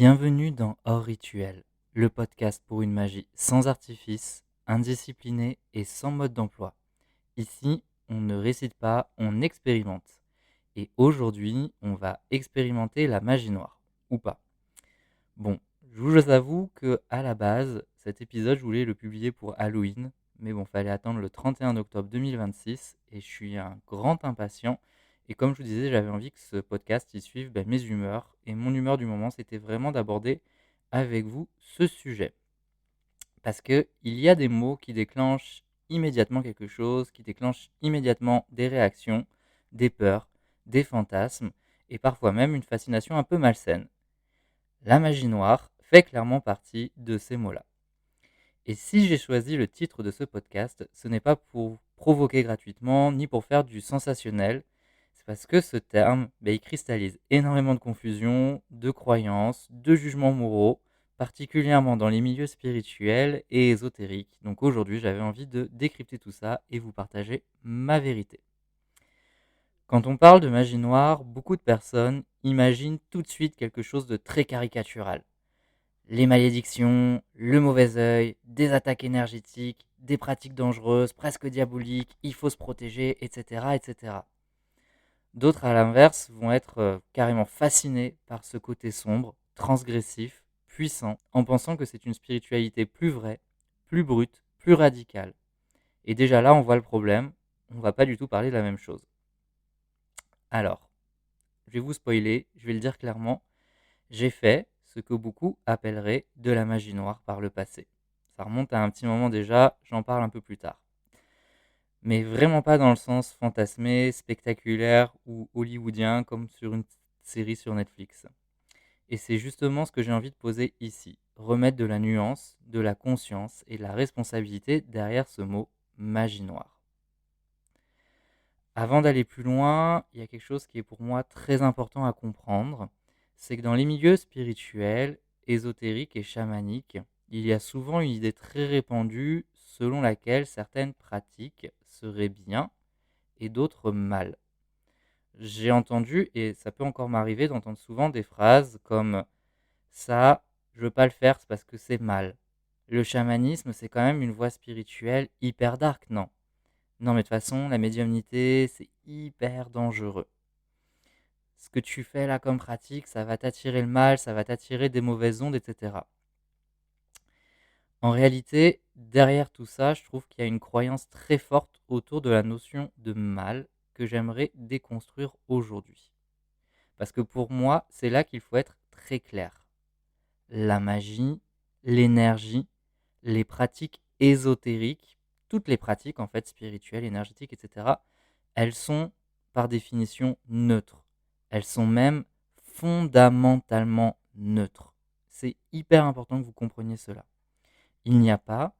Bienvenue dans Hors Rituel, le podcast pour une magie sans artifice, indisciplinée et sans mode d'emploi. Ici, on ne récite pas, on expérimente. Et aujourd'hui, on va expérimenter la magie noire. Ou pas. Bon, je vous avoue que à la base, cet épisode, je voulais le publier pour Halloween. Mais bon, fallait attendre le 31 octobre 2026 et je suis un grand impatient. Et comme je vous disais, j'avais envie que ce podcast y suive mes humeurs. Et mon humeur du moment, c'était vraiment d'aborder avec vous ce sujet. Parce qu'il y a des mots qui déclenchent immédiatement quelque chose, qui déclenchent immédiatement des réactions, des peurs, des fantasmes, et parfois même une fascination un peu malsaine. La magie noire fait clairement partie de ces mots-là. Et si j'ai choisi le titre de ce podcast, ce n'est pas pour provoquer gratuitement, ni pour faire du sensationnel, c'est parce que ce terme, il cristallise énormément de confusion, de croyances, de jugements moraux, particulièrement dans les milieux spirituels et ésotériques. Donc aujourd'hui, j'avais envie de décrypter tout ça et vous partager ma vérité. Quand on parle de magie noire, beaucoup de personnes imaginent tout de suite quelque chose de très caricatural. Les malédictions, le mauvais œil, des attaques énergétiques, des pratiques dangereuses, presque diaboliques, il faut se protéger, etc. etc. D'autres, à l'inverse, vont être carrément fascinés par ce côté sombre, transgressif, puissant, en pensant que c'est une spiritualité plus vraie, plus brute, plus radicale. Et déjà là, on voit le problème, on va pas du tout parler de la même chose. Alors, je vais vous spoiler, je vais le dire clairement, j'ai fait ce que beaucoup appelleraient de la magie noire par le passé. Ça remonte à un petit moment déjà, j'en parle un peu plus tard. Mais vraiment pas dans le sens fantasmé, spectaculaire ou hollywoodien comme sur une série sur Netflix. Et c'est justement ce que j'ai envie de poser ici. Remettre de la nuance, de la conscience et de la responsabilité derrière ce mot magie noire. Avant d'aller plus loin, il y a quelque chose qui est pour moi très important à comprendre. C'est que dans les milieux spirituels, ésotériques et chamaniques, il y a souvent une idée très répandue selon laquelle certaines pratiques seraient bien et d'autres mal. J'ai entendu, et ça peut encore m'arriver d'entendre souvent des phrases comme ça, je veux pas le faire, c'est parce que c'est mal. Le chamanisme, c'est quand même une voie spirituelle hyper dark, non? Non, mais de toute façon, la médiumnité, c'est hyper dangereux. Ce que tu fais là comme pratique, ça va t'attirer le mal, ça va t'attirer des mauvaises ondes, etc. En réalité, derrière tout ça, je trouve qu'il y a une croyance très forte autour de la notion de mal que j'aimerais déconstruire aujourd'hui. Parce que pour moi, c'est là qu'il faut être très clair. La magie, l'énergie, les pratiques ésotériques, toutes les pratiques en fait spirituelles, énergétiques, etc., elles sont par définition neutres. Elles sont même fondamentalement neutres. C'est hyper important que vous compreniez cela. Il n'y a pas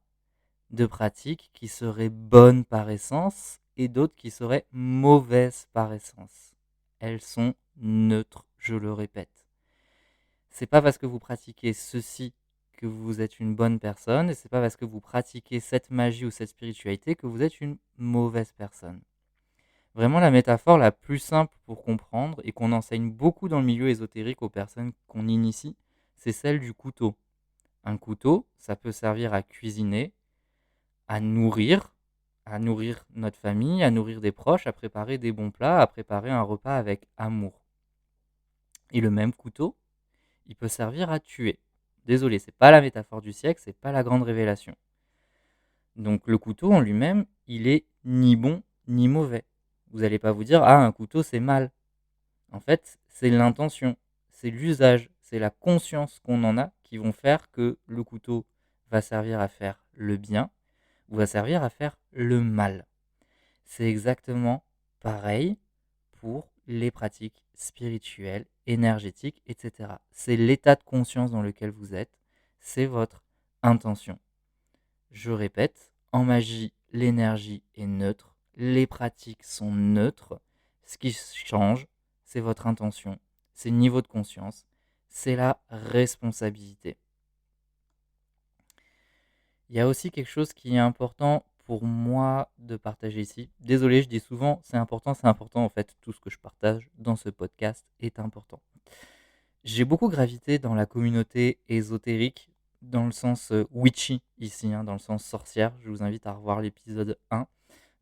de pratiques qui seraient bonnes par essence et d'autres qui seraient mauvaises par essence. Elles sont neutres, je le répète. C'est pas parce que vous pratiquez ceci que vous êtes une bonne personne et c'est pas parce que vous pratiquez cette magie ou cette spiritualité que vous êtes une mauvaise personne. Vraiment la métaphore la plus simple pour comprendre et qu'on enseigne beaucoup dans le milieu ésotérique aux personnes qu'on initie, c'est celle du couteau. Un couteau, ça peut servir à cuisiner, à nourrir notre famille, à nourrir des proches, à préparer des bons plats, à préparer un repas avec amour. Et le même couteau, il peut servir à tuer. Désolé, c'est pas la métaphore du siècle, c'est pas la grande révélation. Donc le couteau en lui-même, il est ni bon ni mauvais. Vous n'allez pas vous dire ah un couteau c'est mal. En fait, c'est l'intention, c'est l'usage, c'est la conscience qu'on en a qui vont faire que le couteau va servir à faire le bien ou va servir à faire le mal. C'est exactement pareil pour les pratiques spirituelles, énergétiques, etc. C'est l'état de conscience dans lequel vous êtes, c'est votre intention. Je répète, en magie, l'énergie est neutre, les pratiques sont neutres. Ce qui change, c'est votre intention, c'est le niveau de conscience, c'est la responsabilité. Il y a aussi quelque chose qui est important pour moi de partager ici. Désolé, je dis souvent c'est important en fait, tout ce que je partage dans ce podcast est important. J'ai beaucoup gravité dans la communauté ésotérique, dans le sens witchy ici, hein, dans le sens sorcière. Je vous invite à revoir l'épisode 1.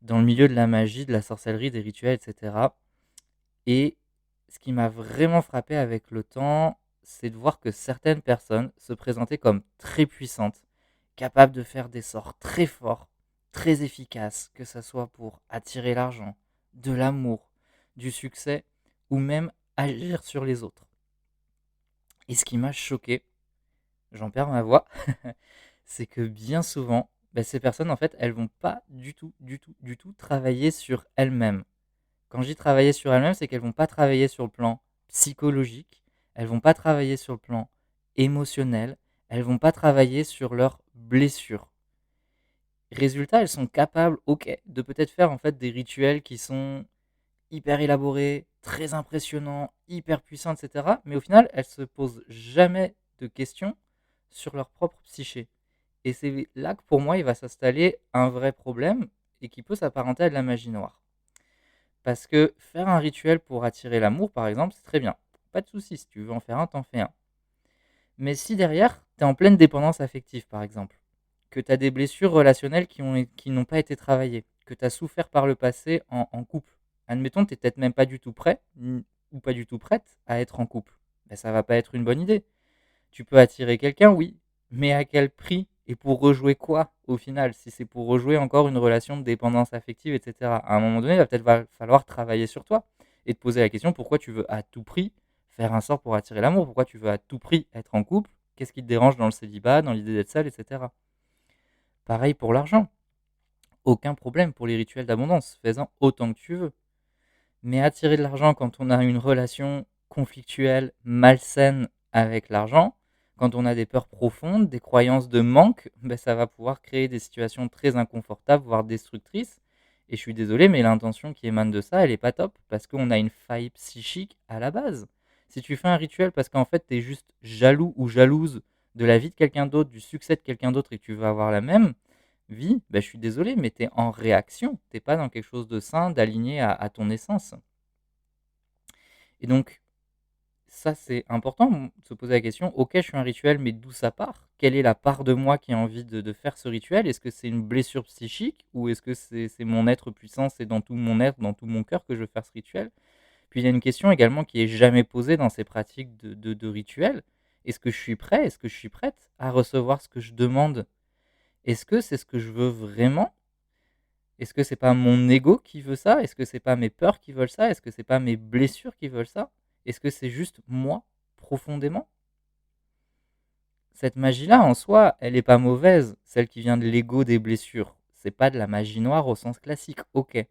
Dans le milieu de la magie, de la sorcellerie, des rituels, etc. Et ce qui m'a vraiment frappé avec le temps, c'est de voir que certaines personnes se présentaient comme très puissantes, capables de faire des sorts très forts, très efficaces, que ce soit pour attirer l'argent, de l'amour, du succès, ou même agir sur les autres. Et ce qui m'a choqué, j'en perds ma voix, c'est que bien souvent, ces personnes, en fait, elles vont pas du tout travailler sur elles-mêmes. Quand je dis travailler sur elles-mêmes, c'est qu'elles vont pas travailler sur le plan psychologique, elles vont pas travailler sur le plan émotionnel, elles vont pas travailler sur leurs blessures. Résultat, elles sont capables, ok, de peut-être faire en fait des rituels qui sont hyper élaborés, très impressionnants, hyper puissants, etc. Mais au final, elles se posent jamais de questions sur leur propre psyché. Et c'est là que pour moi, il va s'installer un vrai problème et qui peut s'apparenter à de la magie noire. Parce que faire un rituel pour attirer l'amour, par exemple, c'est très bien. Pas de souci, si tu veux en faire un, t'en fais un. Mais si derrière, tu es en pleine dépendance affective, par exemple, que tu as des blessures relationnelles qui n'ont pas été travaillées, que tu as souffert par le passé en couple, admettons, tu n'es peut-être même pas du tout prêt ou pas du tout prête à être en couple, ça va pas être une bonne idée. Tu peux attirer quelqu'un, oui, mais à quel prix et pour rejouer quoi au final? Si c'est pour rejouer encore une relation de dépendance affective, etc. À un moment donné, il va peut-être falloir travailler sur toi et te poser la question pourquoi tu veux à tout prix faire un sort pour attirer l'amour? Pourquoi tu veux à tout prix être en couple? Qu'est-ce qui te dérange dans le célibat, dans l'idée d'être seul, etc. Pareil pour l'argent. Aucun problème pour les rituels d'abondance, fais-en autant que tu veux. Mais attirer de l'argent quand on a une relation conflictuelle, malsaine avec l'argent, quand on a des peurs profondes, des croyances de manque, ça va pouvoir créer des situations très inconfortables, voire destructrices. Et je suis désolé, mais l'intention qui émane de ça, elle n'est pas top, parce qu'on a une faille psychique à la base. Si tu fais un rituel parce qu'en fait, tu es juste jaloux ou jalouse de la vie de quelqu'un d'autre, du succès de quelqu'un d'autre, et que tu veux avoir la même vie, je suis désolé, mais tu es en réaction. Tu n'es pas dans quelque chose de sain, d'aligné à ton essence. Et donc, ça, c'est important de se poser la question, ok, je fais un rituel, mais d'où ça part? Quelle est la part de moi qui a envie de faire ce rituel? Est-ce que c'est une blessure psychique ou est-ce que c'est mon être puissant, c'est dans tout mon être, dans tout mon cœur que je veux faire ce rituel? Puis il y a une question également qui est jamais posée dans ces pratiques de rituel. Est-ce que je suis prêt? Est-ce que je suis prête à recevoir ce que je demande? Est-ce que c'est ce que je veux vraiment? Est-ce que c'est pas mon ego qui veut ça? Est-ce que c'est pas mes peurs qui veulent ça? Est-ce que c'est pas mes blessures qui veulent ça? Est-ce que c'est juste moi, profondément? Cette magie-là, en soi, elle est pas mauvaise, celle qui vient de l'ego des blessures. C'est pas de la magie noire au sens classique, ok.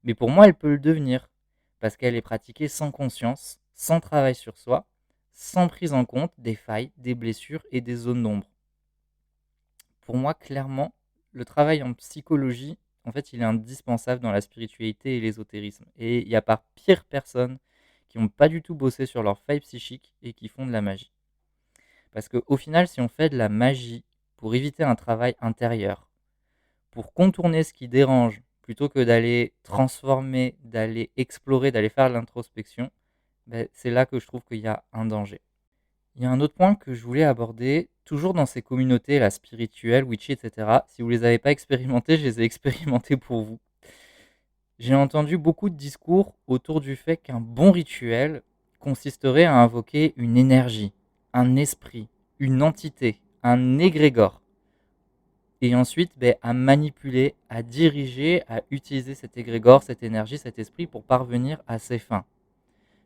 Mais pour moi, elle peut le devenir, parce qu'elle est pratiquée sans conscience, sans travail sur soi, sans prise en compte des failles, des blessures et des zones d'ombre. Pour moi, clairement, le travail en psychologie, en fait, il est indispensable dans la spiritualité et l'ésotérisme. Et il n'y a pas pire personne qui n'ont pas du tout bossé sur leurs failles psychiques et qui font de la magie. Parce qu'au final, si on fait de la magie pour éviter un travail intérieur, pour contourner ce qui dérange, plutôt que d'aller transformer, d'aller explorer, d'aller faire de l'introspection, c'est là que je trouve qu'il y a un danger. Il y a un autre point que je voulais aborder, toujours dans ces communautés là, spirituelles, witchy, etc. Si vous ne les avez pas expérimentées, je les ai expérimentées pour vous. J'ai entendu beaucoup de discours autour du fait qu'un bon rituel consisterait à invoquer une énergie, un esprit, une entité, un égrégore, et ensuite à manipuler, à diriger, à utiliser cet égrégore, cette énergie, cet esprit pour parvenir à ses fins.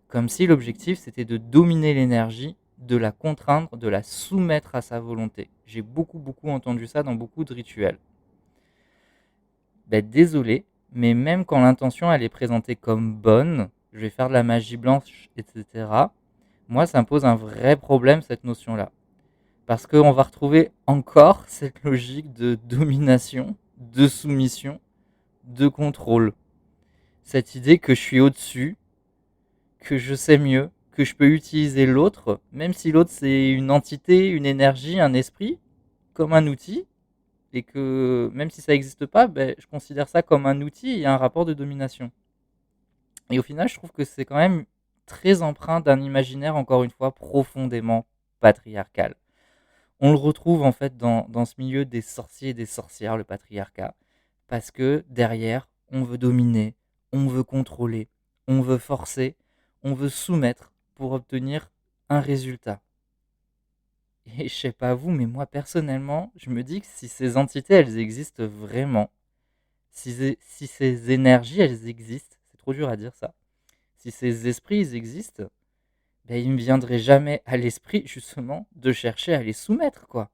Comme si l'objectif c'était de dominer l'énergie, de la contraindre, de la soumettre à sa volonté. J'ai beaucoup entendu ça dans beaucoup de rituels. Désolé, mais même quand l'intention elle est présentée comme bonne, je vais faire de la magie blanche, etc. Moi, ça me pose un vrai problème cette notion-là. Parce qu'on va retrouver encore cette logique de domination, de soumission, de contrôle. Cette idée que je suis au-dessus, que je sais mieux, que je peux utiliser l'autre, même si l'autre c'est une entité, une énergie, un esprit, comme un outil, et que même si ça n'existe pas, je considère ça comme un outil et un rapport de domination. Et au final, je trouve que c'est quand même très empreint d'un imaginaire, encore une fois, profondément patriarcal. On le retrouve en fait dans ce milieu des sorciers et des sorcières, le patriarcat, parce que derrière, on veut dominer, on veut contrôler, on veut forcer, on veut soumettre pour obtenir un résultat. Et je sais pas vous, mais moi personnellement, je me dis que si ces entités, elles existent vraiment, si ces énergies, elles existent, c'est trop dur à dire ça, si ces esprits, ils existent, ben, il ne me viendrait jamais à l'esprit, justement, de chercher à les soumettre, quoi.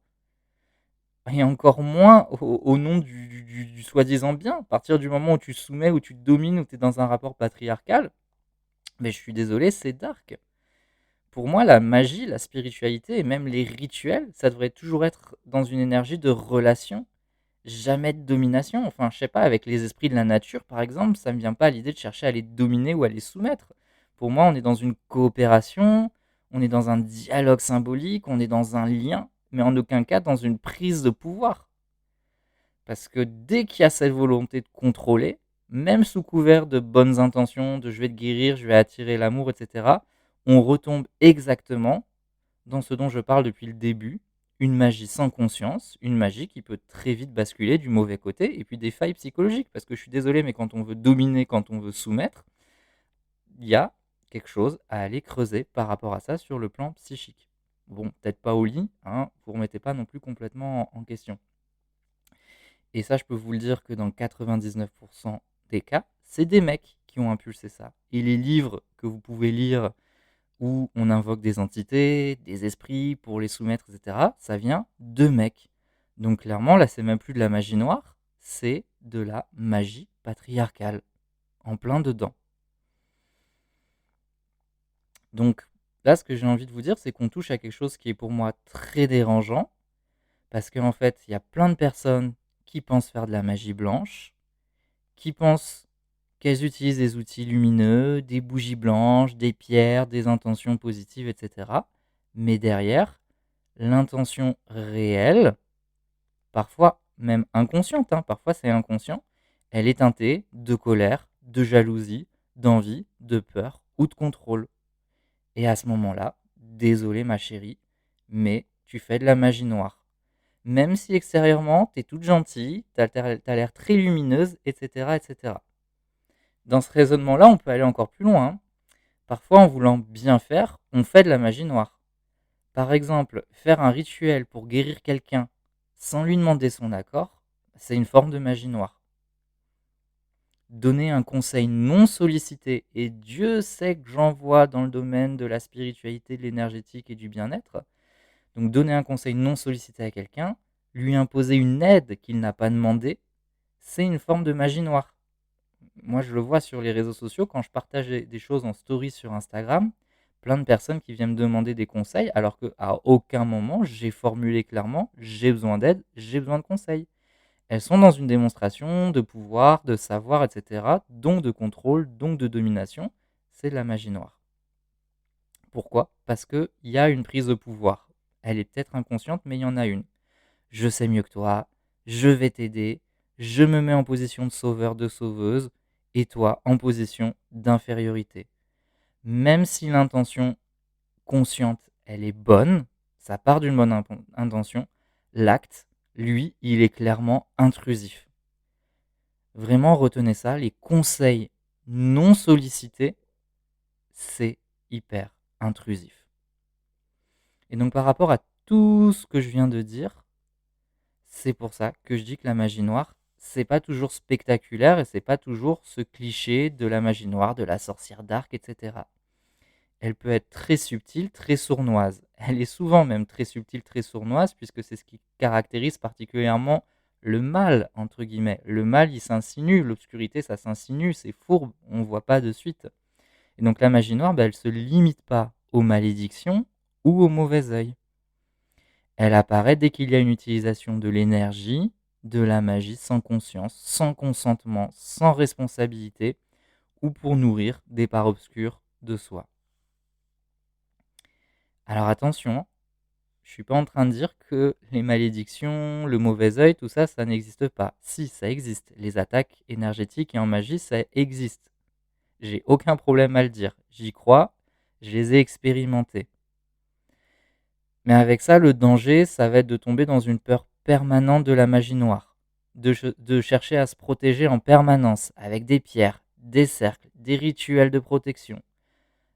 Et encore moins au nom du soi-disant bien. À partir du moment où tu soumets, où tu domines, où tu es dans un rapport patriarcal, mais je suis désolé, c'est dark. Pour moi, la magie, la spiritualité et même les rituels, ça devrait toujours être dans une énergie de relation, jamais de domination. Enfin, je sais pas, avec les esprits de la nature, par exemple, ça me vient pas à l'idée de chercher à les dominer ou à les soumettre. Pour moi, on est dans une coopération, on est dans un dialogue symbolique, on est dans un lien, mais en aucun cas dans une prise de pouvoir. Parce que dès qu'il y a cette volonté de contrôler, même sous couvert de bonnes intentions, de je vais te guérir, je vais attirer l'amour, etc., on retombe exactement dans ce dont je parle depuis le début, une magie sans conscience, une magie qui peut très vite basculer du mauvais côté, et puis des failles psychologiques, parce que je suis désolé, mais quand on veut dominer, quand on veut soumettre, il y a quelque chose à aller creuser par rapport à ça sur le plan psychique. Bon, peut-être pas au lit, hein, vous ne remettez pas non plus complètement en question. Et ça, je peux vous le dire que dans 99% des cas, c'est des mecs qui ont impulsé ça. Et les livres que vous pouvez lire où on invoque des entités, des esprits pour les soumettre, etc., ça vient de mecs. Donc clairement, là, c'est même plus de la magie noire, c'est de la magie patriarcale, en plein dedans. Donc là, ce que j'ai envie de vous dire, c'est qu'on touche à quelque chose qui est pour moi très dérangeant, parce qu'en fait, il y a plein de personnes qui pensent faire de la magie blanche, qui pensent qu'elles utilisent des outils lumineux, des bougies blanches, des pierres, des intentions positives, etc. Mais derrière, l'intention réelle, parfois même inconsciente, hein, parfois c'est inconscient, elle est teintée de colère, de jalousie, d'envie, de peur ou de contrôle. Et à ce moment-là, désolé ma chérie, mais tu fais de la magie noire. Même si extérieurement, t'es toute gentille, t'as l'air très lumineuse, etc., etc. Dans ce raisonnement-là, on peut aller encore plus loin, hein. Parfois, en voulant bien faire, on fait de la magie noire. Par exemple, faire un rituel pour guérir quelqu'un sans lui demander son accord, c'est une forme de magie noire. Donner un conseil non sollicité, et Dieu sait que j'en vois dans le domaine de la spiritualité, de l'énergétique et du bien-être, donc donner un conseil non sollicité à quelqu'un, lui imposer une aide qu'il n'a pas demandée, c'est une forme de magie noire. Moi, je le vois sur les réseaux sociaux, quand je partage des choses en story sur Instagram, plein de personnes qui viennent me demander des conseils, alors qu'à aucun moment, j'ai formulé clairement, j'ai besoin d'aide, j'ai besoin de conseils. Elles sont dans une démonstration de pouvoir, de savoir, etc., donc de contrôle, donc de domination. C'est de la magie noire. Pourquoi? Parce qu'il y a une prise de pouvoir. Elle est peut-être inconsciente, mais il y en a une. Je sais mieux que toi, je vais t'aider, je me mets en position de sauveur, de sauveuse, et toi en position d'infériorité. Même si l'intention consciente, elle est bonne, ça part d'une bonne intention, l'acte, lui, il est clairement intrusif. Vraiment, retenez ça, les conseils non sollicités, c'est hyper intrusif. Et donc par rapport à tout ce que je viens de dire, c'est pour ça que je dis que la magie noire, c'est pas toujours spectaculaire et c'est pas toujours ce cliché de la magie noire, de la sorcière dark, etc. Elle peut être très subtile, très sournoise. Elle est souvent même très subtile, très sournoise, puisque c'est ce qui caractérise particulièrement le mal, entre guillemets. Le mal, il s'insinue, l'obscurité, ça s'insinue, c'est fourbe, on ne voit pas de suite. Et donc la magie noire, elle ne se limite pas aux malédictions ou au mauvais œil. Elle apparaît dès qu'il y a une utilisation de l'énergie, de la magie sans conscience, sans consentement, sans responsabilité, ou pour nourrir des parts obscures de soi. Alors attention, je suis pas en train de dire que les malédictions, le mauvais œil, tout ça, ça n'existe pas. Si, ça existe. Les attaques énergétiques et en magie, ça existe. J'ai aucun problème à le dire. J'y crois, je les ai expérimentés. Mais avec ça, le danger, ça va être de tomber dans une peur permanente de la magie noire, de chercher à se protéger en permanence avec des pierres, des cercles, des rituels de protection,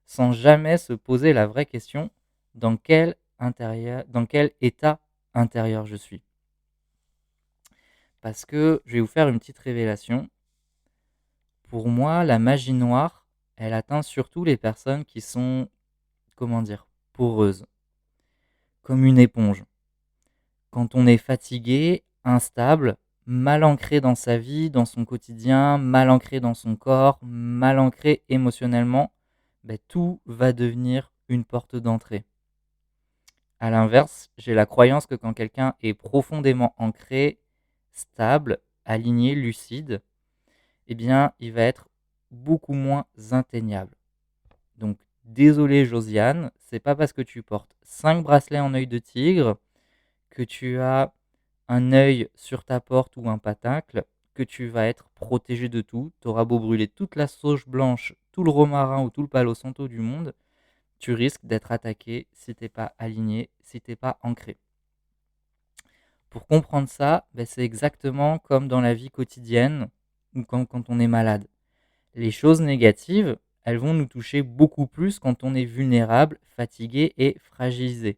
sans jamais se poser la vraie question dans quel état intérieur je suis. Parce que je vais vous faire une petite révélation. Pour moi, la magie noire, elle atteint surtout les personnes qui sont, comment dire, poreuses, comme une éponge. Quand on est fatigué, instable, mal ancré dans sa vie, dans son quotidien, mal ancré dans son corps, mal ancré émotionnellement, ben, tout va devenir une porte d'entrée. À l'inverse, j'ai la croyance que quand quelqu'un est profondément ancré, stable, aligné, lucide, eh bien, il va être beaucoup moins atteignable. Donc, désolé Josiane, c'est pas parce que tu portes 5 bracelets en œil de tigre, que tu as un œil sur ta porte ou un patacle, que tu vas être protégé de tout. Tu auras beau brûler toute la sauge blanche, tout le romarin ou tout le palo santo du monde, tu risques d'être attaqué si t'es pas aligné, si t'es pas ancré. Pour comprendre ça, ben c'est exactement comme dans la vie quotidienne ou quand on est malade. Les choses négatives, elles vont nous toucher beaucoup plus quand on est vulnérable, fatigué et fragilisé.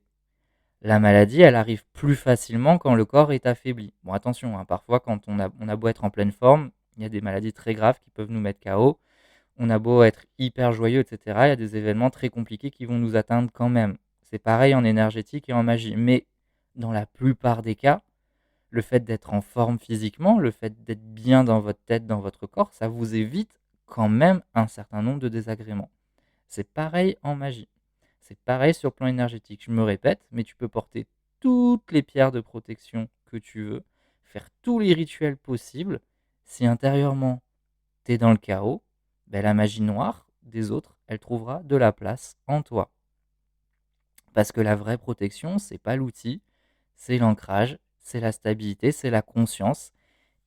La maladie, elle arrive plus facilement quand le corps est affaibli. Bon, attention, hein, parfois quand on a beau être en pleine forme, il y a des maladies très graves qui peuvent nous mettre KO. On a beau être hyper joyeux, etc. Il y a des événements très compliqués qui vont nous atteindre quand même. C'est pareil en énergétique et en magie. Mais dans la plupart des cas, le fait d'être en forme physiquement, le fait d'être bien dans votre tête, dans votre corps, ça vous évite quand même un certain nombre de désagréments. C'est pareil en magie. C'est pareil sur le plan énergétique. Je me répète, mais tu peux porter toutes les pierres de protection que tu veux, faire tous les rituels possibles. Si intérieurement, tu es dans le chaos, ben, la magie noire des autres, elle trouvera de la place en toi. Parce que la vraie protection, c'est pas l'outil, c'est l'ancrage, c'est la stabilité, c'est la conscience.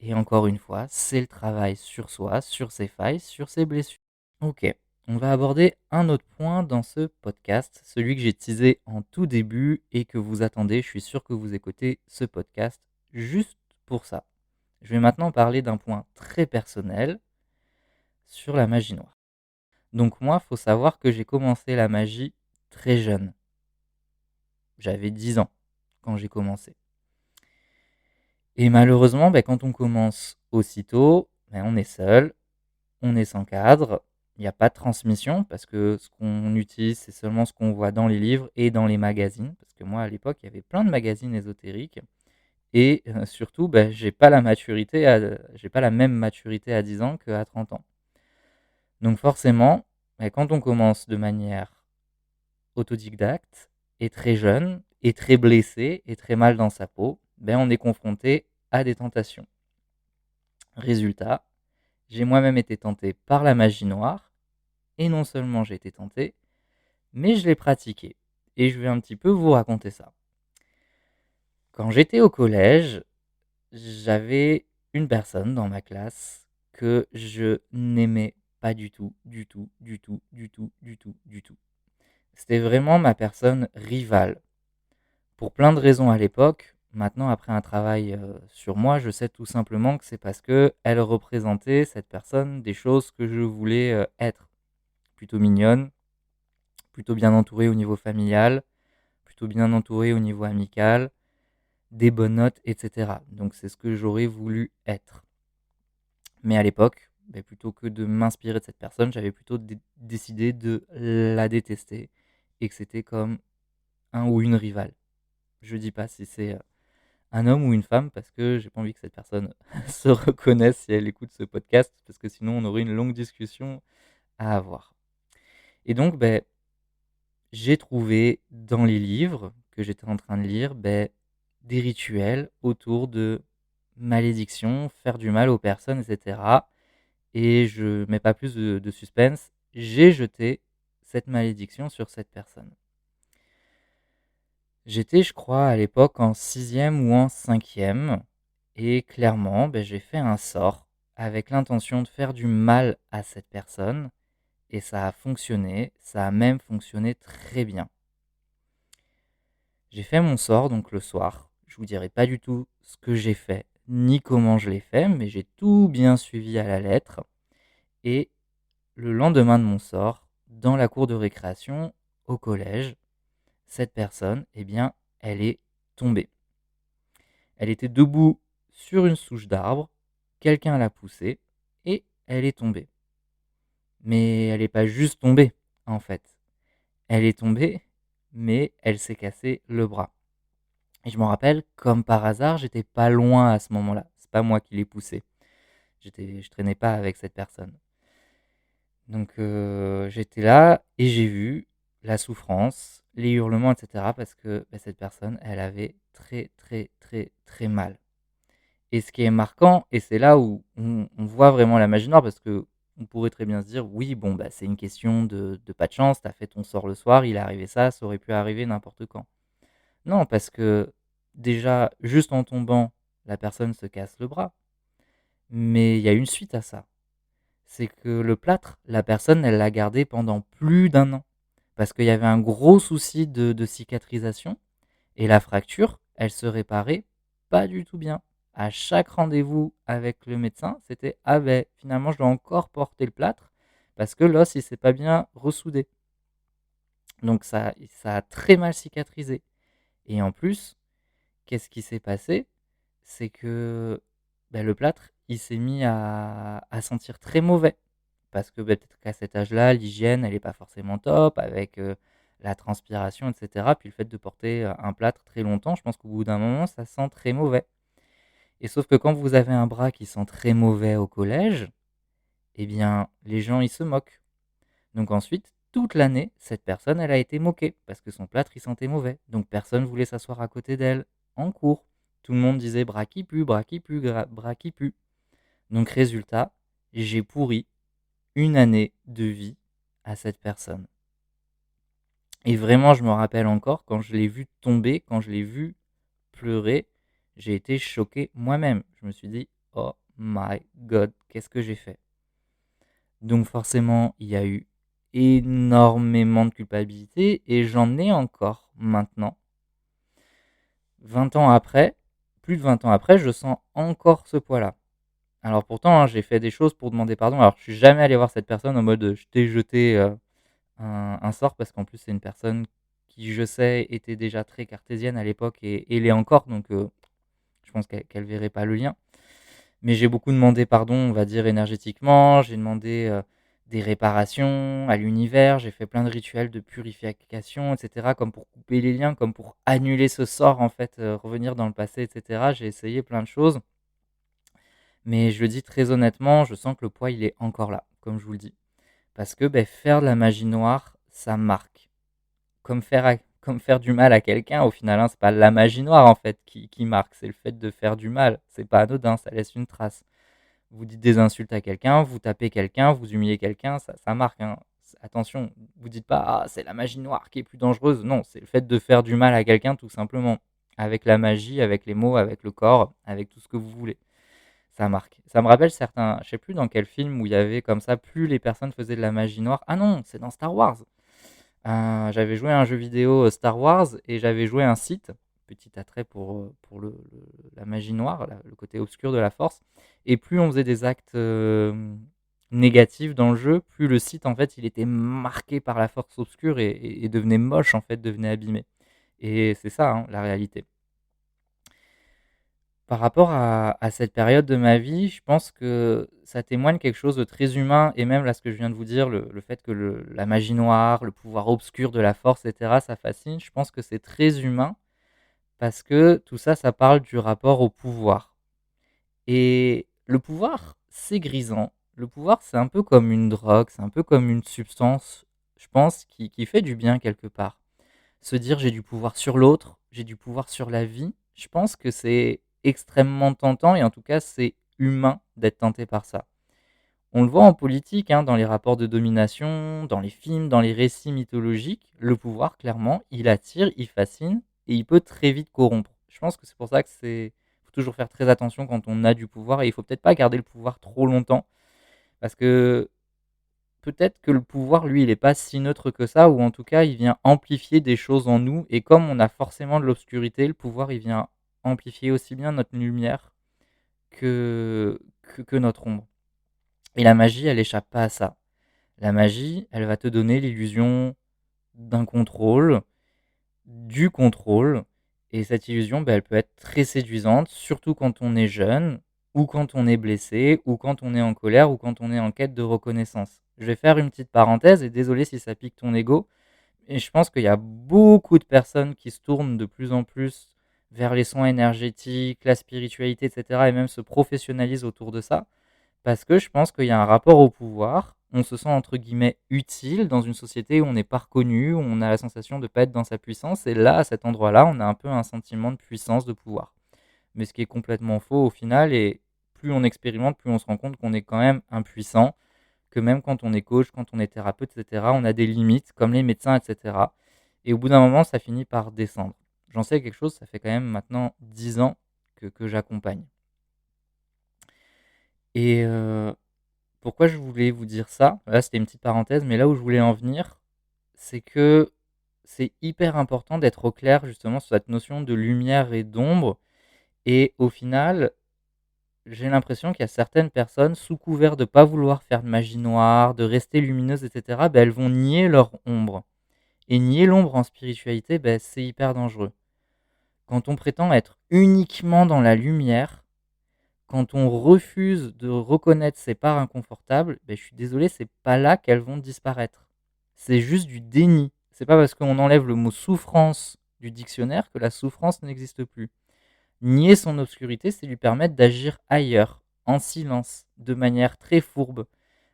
Et encore une fois, c'est le travail sur soi, sur ses failles, sur ses blessures. Ok, on va aborder un autre point dans ce podcast, celui que j'ai teasé en tout début et que vous attendez. Je suis sûr que vous écoutez ce podcast juste pour ça. Je vais maintenant parler d'un point très personnel sur la magie noire. Donc moi, il faut savoir que j'ai commencé la magie très jeune. J'avais 10 ans quand j'ai commencé. Et malheureusement, quand on commence aussitôt, on est seul, on est sans cadre, il n'y a pas de transmission parce que ce qu'on utilise, c'est seulement ce qu'on voit dans les livres et dans les magazines. Parce que moi, à l'époque, il y avait plein de magazines ésotériques. Et surtout, j'ai pas la j'ai pas la même maturité à 10 ans qu'à 30 ans. Donc forcément, quand on commence de manière autodidacte et très jeune et très blessé et très mal dans sa peau, on est confronté à des tentations. Résultat, j'ai moi-même été tenté par la magie noire, et non seulement j'ai été tenté, mais je l'ai pratiqué. Et je vais un petit peu vous raconter ça. Quand j'étais au collège, j'avais une personne dans ma classe que je n'aimais pas du tout, du tout, du tout, du tout, du tout, du tout. C'était vraiment ma personne rivale. Pour plein de raisons à l'époque, maintenant après un travail sur moi, je sais tout simplement que c'est parce que elle représentait, cette personne, des choses que je voulais être. Plutôt mignonne, plutôt bien entourée au niveau familial, plutôt bien entourée au niveau amical, des bonnes notes, etc. Donc c'est ce que j'aurais voulu être. Mais à l'époque, plutôt que de m'inspirer de cette personne, j'avais plutôt décidé de la détester et que c'était comme un ou une rivale. Je dis pas si c'est un homme ou une femme parce que j'ai pas envie que cette personne se reconnaisse si elle écoute ce podcast parce que sinon on aurait une longue discussion à avoir. Et donc j'ai trouvé dans les livres que j'étais en train de lire des rituels autour de malédiction, faire du mal aux personnes, etc. Et je mets pas plus de suspense, j'ai jeté cette malédiction sur cette personne. J'étais, je crois, à l'époque en 6e ou en 5e. Et clairement, j'ai fait un sort avec l'intention de faire du mal à cette personne. et ça a fonctionné, ça a même fonctionné très bien. J'ai fait mon sort donc le soir. Je vous dirai pas du tout ce que j'ai fait, ni comment je l'ai fait, mais j'ai tout bien suivi à la lettre. Et le lendemain de mon sort, dans la cour de récréation, au collège, cette personne, eh bien, elle est tombée. Elle était debout sur une souche d'arbre, quelqu'un l'a poussée, et elle est tombée. Mais elle n'est pas juste tombée, en fait. Elle est tombée, mais elle s'est cassé le bras. Et je me rappelle, comme par hasard, j'étais pas loin à ce moment-là. C'est pas moi qui l'ai poussée. Je traînais pas avec cette personne. Donc j'étais là et j'ai vu la souffrance, les hurlements, etc. Parce que cette personne, elle avait très très très très mal. Et ce qui est marquant, et c'est là où on voit vraiment la magie noire, parce que on pourrait très bien se dire, oui, bon, c'est une question de pas de chance, t'as fait ton sort le soir, il est arrivé ça, ça aurait pu arriver n'importe quand. Non, parce que déjà, juste en tombant, la personne se casse le bras. Mais il y a une suite à ça. C'est que le plâtre, la personne, elle l'a gardé pendant plus d'un an. Parce qu'il y avait un gros souci de cicatrisation. Et la fracture, elle se réparait pas du tout bien. À chaque rendez-vous avec le médecin, c'était ah ben finalement je dois encore porter le plâtre parce que l'os il s'est pas bien ressoudé. Donc ça a très mal cicatrisé. Et en plus, qu'est-ce qui s'est passé? C'est que le plâtre, il s'est mis à sentir très mauvais. Parce que peut-être qu'à cet âge-là, l'hygiène, elle n'est pas forcément top, avec la transpiration, etc. Puis le fait de porter un plâtre très longtemps, je pense qu'au bout d'un moment, ça sent très mauvais. Et sauf que quand vous avez un bras qui sent très mauvais au collège, eh bien, les gens, ils se moquent. Donc ensuite, toute l'année, cette personne, elle a été moquée, parce que son plâtre, il sentait mauvais. Donc personne voulait s'asseoir à côté d'elle, en cours. Tout le monde disait bras qui pue, bras qui pue, bras qui pue. Donc résultat, j'ai pourri une année de vie à cette personne. Et vraiment, je me rappelle encore, quand je l'ai vu tomber, quand je l'ai vu pleurer, j'ai été choqué moi-même. Je me suis dit, oh my god, qu'est-ce que j'ai fait? Donc forcément, il y a eu énormément de culpabilité et j'en ai encore maintenant. 20 ans après, plus de 20 ans après, je sens encore ce poids-là. Alors pourtant, hein, j'ai fait des choses pour demander pardon. Alors je suis jamais allé voir cette personne en mode je t'ai jeté un sort, parce qu'en plus c'est une personne qui, je sais, était déjà très cartésienne à l'époque et l'est encore, donc je pense qu'elle verrait pas le lien. Mais j'ai beaucoup demandé pardon, on va dire énergétiquement, j'ai demandé des réparations à l'univers, j'ai fait plein de rituels de purification, etc., comme pour couper les liens, comme pour annuler ce sort, en fait, revenir dans le passé, etc. J'ai essayé plein de choses, mais je le dis très honnêtement, je sens que le poids, il est encore là, comme je vous le dis. Parce que faire de la magie noire, ça marque. Comme faire du mal à quelqu'un, au final, hein, c'est pas la magie noire en fait qui marque, c'est le fait de faire du mal. C'est pas anodin, ça laisse une trace. Vous dites des insultes à quelqu'un, vous tapez quelqu'un, vous humiliez quelqu'un, ça marque, hein. Attention, vous dites pas ah, c'est la magie noire qui est plus dangereuse. Non, c'est le fait de faire du mal à quelqu'un tout simplement. Avec la magie, avec les mots, avec le corps, avec tout ce que vous voulez. Ça marque. Ça me rappelle certains, je sais plus dans quel film où il y avait comme ça, plus les personnes faisaient de la magie noire. Ah non, c'est dans Star Wars. J'avais joué à un jeu vidéo Star Wars et j'avais joué un Sith, petit attrait pour la magie noire, le côté obscur de la force. Et plus on faisait des actes négatifs dans le jeu, plus le Sith en fait il était marqué par la force obscure et devenait moche en fait, devenait abîmé. Et c'est ça hein, la réalité. Par rapport à cette période de ma vie, je pense que ça témoigne quelque chose de très humain et même là, ce que je viens de vous dire, le fait que la magie noire, le pouvoir obscur de la force et cetera, ça fascine. Je pense que c'est très humain parce que tout ça, ça parle du rapport au pouvoir et le pouvoir, c'est grisant. Le pouvoir, c'est un peu comme une drogue, c'est un peu comme une substance, je pense, qui fait du bien quelque part. Se dire: «J'ai du pouvoir sur l'autre, j'ai du pouvoir sur la vie», je pense que c'est extrêmement tentant et en tout cas, c'est humain d'être tenté par ça. On le voit en politique, hein, dans les rapports de domination, dans les films, dans les récits mythologiques, le pouvoir clairement, il attire, il fascine et il peut très vite corrompre. Je pense que c'est pour ça que c'est faut toujours faire très attention quand on a du pouvoir et il faut peut-être pas garder le pouvoir trop longtemps parce que peut-être que le pouvoir, lui, il est pas si neutre que ça, ou en tout cas, il vient amplifier des choses en nous. Et comme on a forcément de l'obscurité, le pouvoir, il vient amplifier aussi bien notre lumière que notre ombre. Et la magie, elle échappe pas à ça. La magie, elle va te donner l'illusion d'un contrôle, du contrôle. Et cette illusion, elle peut être très séduisante, surtout quand on est jeune, ou quand on est blessé, ou quand on est en colère, ou quand on est en quête de reconnaissance. Je vais faire une petite parenthèse, et désolé si ça pique ton ego, et je pense qu'il y a beaucoup de personnes qui se tournent de plus en plus vers les soins énergétiques, la spiritualité, etc., et même se professionnalisent autour de ça, parce que je pense qu'il y a un rapport au pouvoir. On se sent entre guillemets utile dans une société où on n'est pas reconnu, où on a la sensation de ne pas être dans sa puissance. Et là, à cet endroit-là, on a un peu un sentiment de puissance, de pouvoir. Mais ce qui est complètement faux au final. Et plus on expérimente, plus on se rend compte qu'on est quand même impuissant, que même quand on est coach, quand on est thérapeute, etc., on a des limites, comme les médecins, etc. Et au bout d'un moment, ça finit par descendre. J'en sais quelque chose, ça fait quand même maintenant 10 ans que j'accompagne. Et pourquoi je voulais vous dire ça? Là, c'était une petite parenthèse, mais là où je voulais en venir, c'est que c'est hyper important d'être au clair justement sur cette notion de lumière et d'ombre. Et au final, j'ai l'impression qu'il y a certaines personnes, sous couvert de ne pas vouloir faire de magie noire, de rester lumineuses, etc., elles vont nier leur ombre. Et nier l'ombre en spiritualité, c'est hyper dangereux. Quand on prétend être uniquement dans la lumière, quand on refuse de reconnaître ses parts inconfortables, je suis désolé, c'est pas là qu'elles vont disparaître. C'est juste du déni. C'est pas parce qu'on enlève le mot souffrance du dictionnaire que la souffrance n'existe plus. Nier son obscurité, c'est lui permettre d'agir ailleurs, en silence, de manière très fourbe,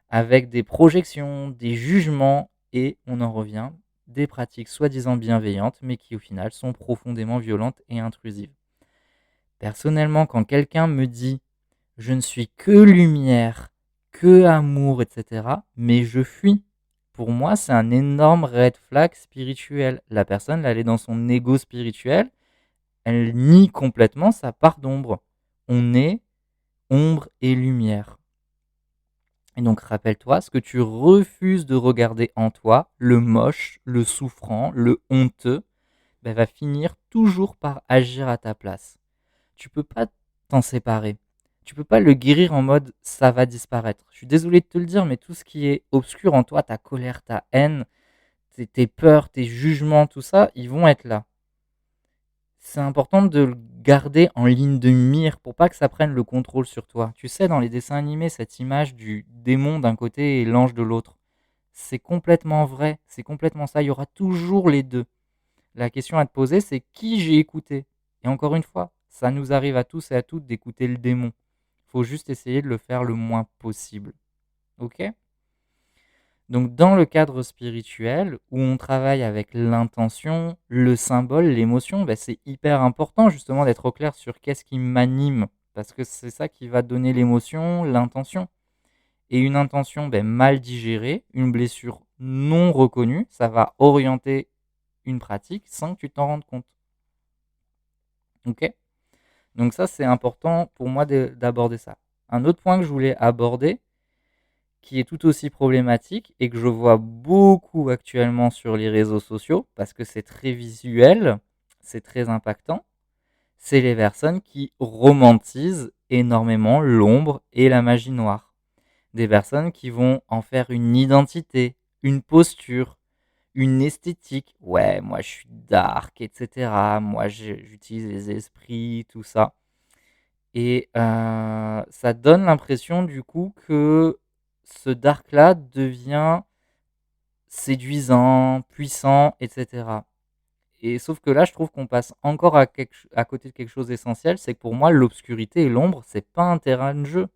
avec des projections, des jugements, et on en revient, des pratiques soi-disant bienveillantes, mais qui au final sont profondément violentes et intrusives. Personnellement, quand quelqu'un me dit je ne suis que lumière, que amour, etc., mais je fuis. Pour moi, c'est un énorme red flag spirituel. La personne, là, elle est dans son ego spirituel, elle nie complètement sa part d'ombre. On est ombre et lumière. Et donc, rappelle-toi, ce que tu refuses de regarder en toi, le moche, le souffrant, le honteux, va finir toujours par agir à ta place. Tu peux pas t'en séparer. Tu peux pas le guérir en mode ça va disparaître. Je suis désolé de te le dire, mais tout ce qui est obscur en toi, ta colère, ta haine, tes peurs, tes jugements, tout ça, ils vont être là. C'est important de le garder en ligne de mire pour pas que ça prenne le contrôle sur toi. Tu sais, dans les dessins animés, cette image du démon d'un côté et l'ange de l'autre, c'est complètement vrai, c'est complètement ça. Il y aura toujours les deux. La question à te poser, c'est qui j'ai écouté. Et encore une fois, ça nous arrive à tous et à toutes d'écouter le démon. Il faut juste essayer de le faire le moins possible. Ok? Donc dans le cadre spirituel, où on travaille avec l'intention, le symbole, l'émotion, c'est hyper important justement d'être au clair sur qu'est-ce qui m'anime. Parce que c'est ça qui va donner l'émotion, l'intention. Et une intention mal digérée, une blessure non reconnue, ça va orienter une pratique sans que tu t'en rendes compte. Ok? Donc ça, c'est important pour moi d'aborder ça. Un autre point que je voulais aborder, qui est tout aussi problématique et que je vois beaucoup actuellement sur les réseaux sociaux, parce que c'est très visuel, c'est très impactant, c'est les personnes qui romantisent énormément l'ombre et la magie noire. Des personnes qui vont en faire une identité, une posture, une esthétique. Ouais, moi je suis dark, etc. Moi j'utilise les esprits, tout ça. Et ça donne l'impression du coup que ce dark-là devient séduisant, puissant, etc. Et sauf que là, je trouve qu'on passe encore à côté de quelque chose d'essentiel, c'est que pour moi, l'obscurité et l'ombre, c'est pas un terrain de jeu.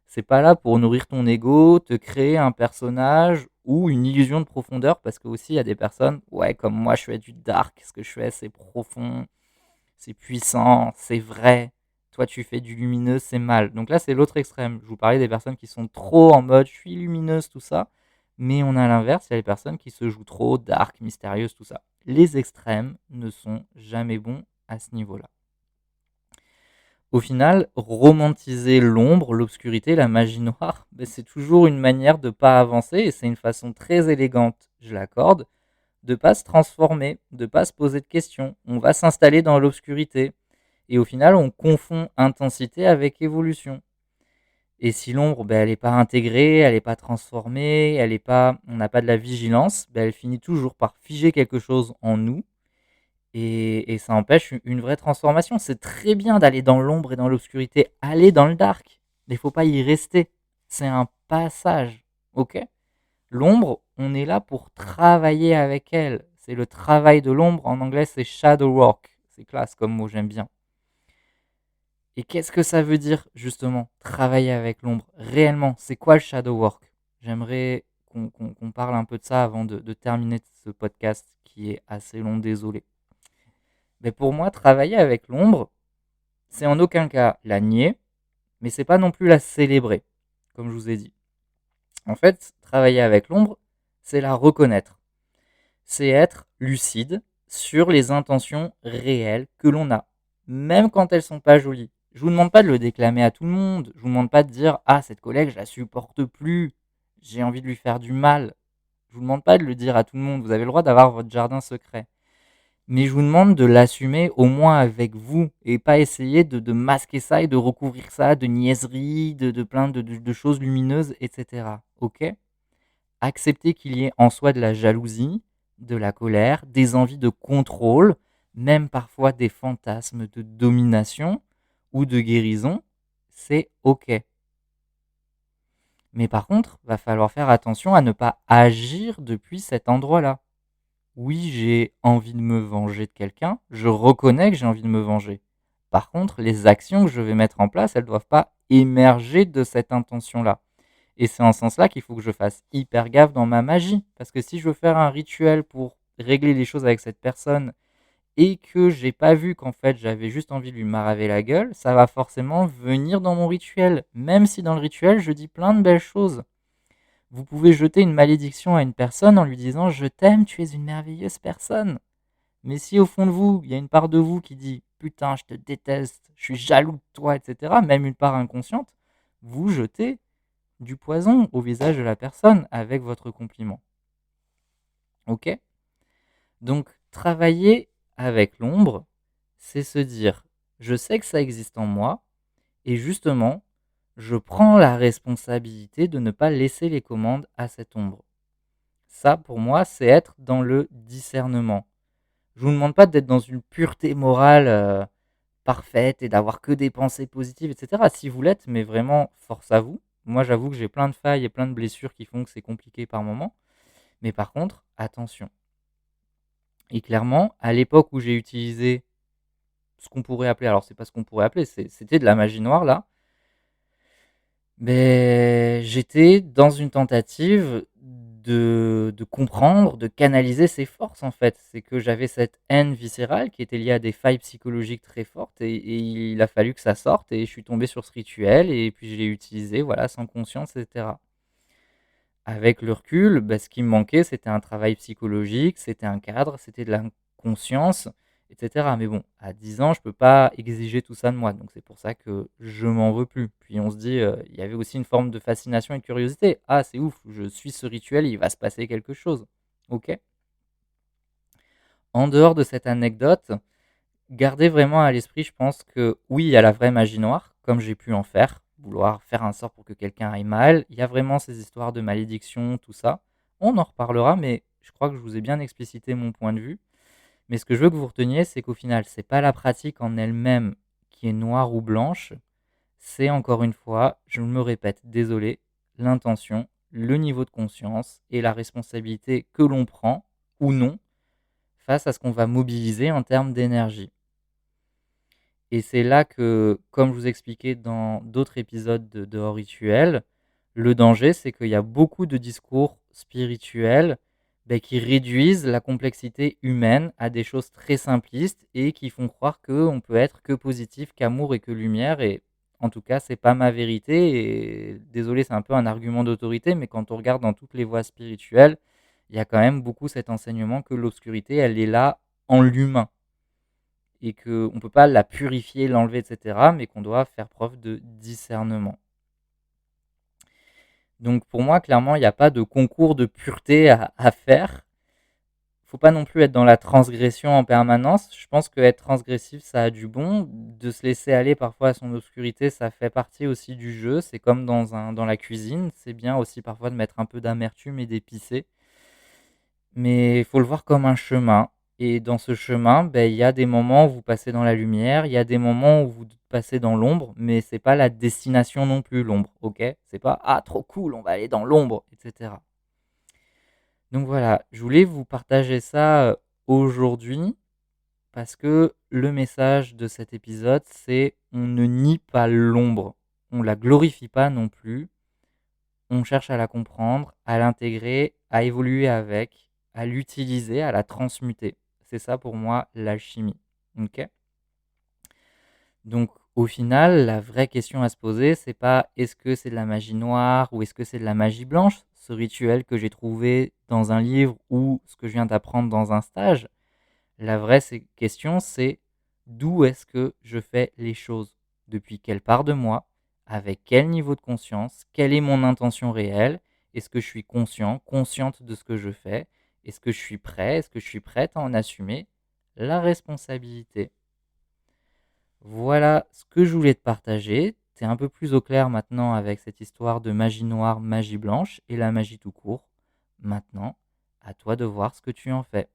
C'est pas là pour nourrir ton ego, te créer un personnage ou une illusion de profondeur, parce que aussi il y a des personnes, ouais, comme moi, je fais du dark, ce que je fais, c'est profond, c'est puissant, c'est vrai. Toi, tu fais du lumineux, c'est mal. Donc là, c'est l'autre extrême. Je vous parlais des personnes qui sont trop en mode je suis lumineuse, tout ça. Mais on a l'inverse, il y a les personnes qui se jouent trop dark, mystérieuses, tout ça. Les extrêmes ne sont jamais bons à ce niveau-là. Au final, romantiser l'ombre, l'obscurité, la magie noire, c'est toujours une manière de pas avancer et c'est une façon très élégante, je l'accorde, de pas se transformer, de pas se poser de questions. On va s'installer dans l'obscurité et au final, on confond intensité avec évolution. Et si l'ombre, elle n'est pas intégrée, elle n'est pas transformée, on n'a pas de la vigilance, elle finit toujours par figer quelque chose en nous et ça empêche une vraie transformation. C'est très bien d'aller dans l'ombre et dans l'obscurité, aller dans le dark, mais il faut pas y rester. C'est un passage, ok? L'ombre, on est là pour travailler avec elle. C'est le travail de l'ombre. En anglais, c'est shadow work. C'est classe comme mot, j'aime bien. Et qu'est-ce que ça veut dire, justement, travailler avec l'ombre? Réellement, c'est quoi le shadow work? J'aimerais qu'on parle un peu de ça avant de terminer ce podcast qui est assez long, désolé. Mais pour moi, travailler avec l'ombre, c'est en aucun cas la nier, mais c'est pas non plus la célébrer, comme je vous ai dit. En fait, travailler avec l'ombre, c'est la reconnaître. C'est être lucide sur les intentions réelles que l'on a, même quand elles sont pas jolies. Je vous demande pas de le déclamer à tout le monde. Je vous demande pas de dire ah cette collègue je la supporte plus, j'ai envie de lui faire du mal. Je vous demande pas de le dire à tout le monde. Vous avez le droit d'avoir votre jardin secret. Mais je vous demande de l'assumer au moins avec vous et pas essayer de masquer ça et de recouvrir ça de niaiseries, de plein de choses lumineuses, etc. Ok? Accepter qu'il y ait en soi de la jalousie, de la colère, des envies de contrôle, même parfois des fantasmes de domination ou de guérison, c'est ok. Mais par contre, va falloir faire attention à ne pas agir depuis cet endroit-là. Oui, j'ai envie de me venger de quelqu'un, je reconnais que j'ai envie de me venger. Par contre, les actions que je vais mettre en place, elles ne doivent pas émerger de cette intention-là. Et c'est en ce sens-là qu'il faut que je fasse hyper gaffe dans ma magie. Parce que si je veux faire un rituel pour régler les choses avec cette personne et que j'ai pas vu qu'en fait j'avais juste envie de lui maraver la gueule, ça va forcément venir dans mon rituel. Même si dans le rituel, je dis plein de belles choses. Vous pouvez jeter une malédiction à une personne en lui disant je t'aime, tu es une merveilleuse personne. Mais si au fond de vous, il y a une part de vous qui dit putain, je te déteste, je suis jaloux de toi, etc., même une part inconsciente, vous jetez du poison au visage de la personne avec votre compliment. Ok? Donc, travailler avec l'ombre, c'est se dire je sais que ça existe en moi et justement, je prends la responsabilité de ne pas laisser les commandes à cette ombre. Ça, pour moi, c'est être dans le discernement. Je vous demande pas d'être dans une pureté morale parfaite et d'avoir que des pensées positives, etc. Si vous l'êtes, mais vraiment, force à vous. Moi, j'avoue que j'ai plein de failles et plein de blessures qui font que c'est compliqué par moments. Mais par contre, attention. Et clairement, à l'époque où j'ai utilisé ce qu'on pourrait appeler, alors c'est pas ce qu'on pourrait appeler, c'était de la magie noire là, mais j'étais dans une tentative de comprendre, de canaliser ses forces en fait. C'est que j'avais cette haine viscérale qui était liée à des failles psychologiques très fortes et il a fallu que ça sorte et je suis tombé sur ce rituel et puis je l'ai utilisé, voilà, sans conscience, etc. Avec le recul, ce qui me manquait, c'était un travail psychologique, c'était un cadre, c'était de la conscience, etc. Mais bon, à 10 ans, je peux pas exiger tout ça de moi. Donc c'est pour ça que je m'en veux plus. Puis on se dit, il y avait aussi une forme de fascination et de curiosité. Ah, c'est ouf, je suis ce rituel, il va se passer quelque chose. Ok? En dehors de cette anecdote, gardez vraiment à l'esprit, je pense que oui, il y a la vraie magie noire, comme j'ai pu en faire, vouloir faire un sort pour que quelqu'un aille mal. Il y a vraiment ces histoires de malédiction, tout ça. On en reparlera, mais je crois que je vous ai bien explicité mon point de vue. Mais ce que je veux que vous reteniez, c'est qu'au final, c'est pas la pratique en elle-même qui est noire ou blanche, c'est encore une fois, je me répète, désolé, l'intention, le niveau de conscience et la responsabilité que l'on prend ou non face à ce qu'on va mobiliser en termes d'énergie. Et c'est là que, comme je vous expliquais dans d'autres épisodes de Hors Rituel, le danger, c'est qu'il y a beaucoup de discours spirituels qui réduisent la complexité humaine à des choses très simplistes et qui font croire qu'on peut être que positif, qu'amour et que lumière. Et en tout cas, c'est pas ma vérité. Et désolé, c'est un peu un argument d'autorité, mais quand on regarde dans toutes les voies spirituelles, il y a quand même beaucoup cet enseignement que l'obscurité, elle est là en l'humain et qu'on ne peut pas la purifier, l'enlever, etc., mais qu'on doit faire preuve de discernement. Donc pour moi, clairement, il n'y a pas de concours de pureté à faire. Faut pas non plus être dans la transgression en permanence. Je pense qu'être transgressif, ça a du bon. De se laisser aller parfois à son obscurité, ça fait partie aussi du jeu. C'est comme dans la cuisine. C'est bien aussi parfois de mettre un peu d'amertume et d'épicé. Mais il faut le voir comme un chemin. Et dans ce chemin, ben, il y a des moments où vous passez dans la lumière, il y a des moments où vous passez dans l'ombre, mais c'est pas la destination non plus, l'ombre, ok? C'est pas ah trop cool, on va aller dans l'ombre, etc. Donc voilà, je voulais vous partager ça aujourd'hui parce que le message de cet épisode, c'est on ne nie pas l'ombre, on la glorifie pas non plus, on cherche à la comprendre, à l'intégrer, à évoluer avec, à l'utiliser, à la transmuter. C'est ça pour moi l'alchimie. Ok. Donc au final, la vraie question à se poser, c'est pas est-ce que c'est de la magie noire ou est-ce que c'est de la magie blanche, ce rituel que j'ai trouvé dans un livre ou ce que je viens d'apprendre dans un stage. La vraie question, c'est d'où est-ce que je fais les choses, depuis quelle part de moi, avec quel niveau de conscience, quelle est mon intention réelle, est-ce que je suis conscient, consciente de ce que je fais, est-ce que je suis prêt, est-ce que je suis prête à en assumer la responsabilité. Voilà ce que je voulais te partager. Tu es un peu plus au clair maintenant avec cette histoire de magie noire, magie blanche et la magie tout court. Maintenant, à toi de voir ce que tu en fais.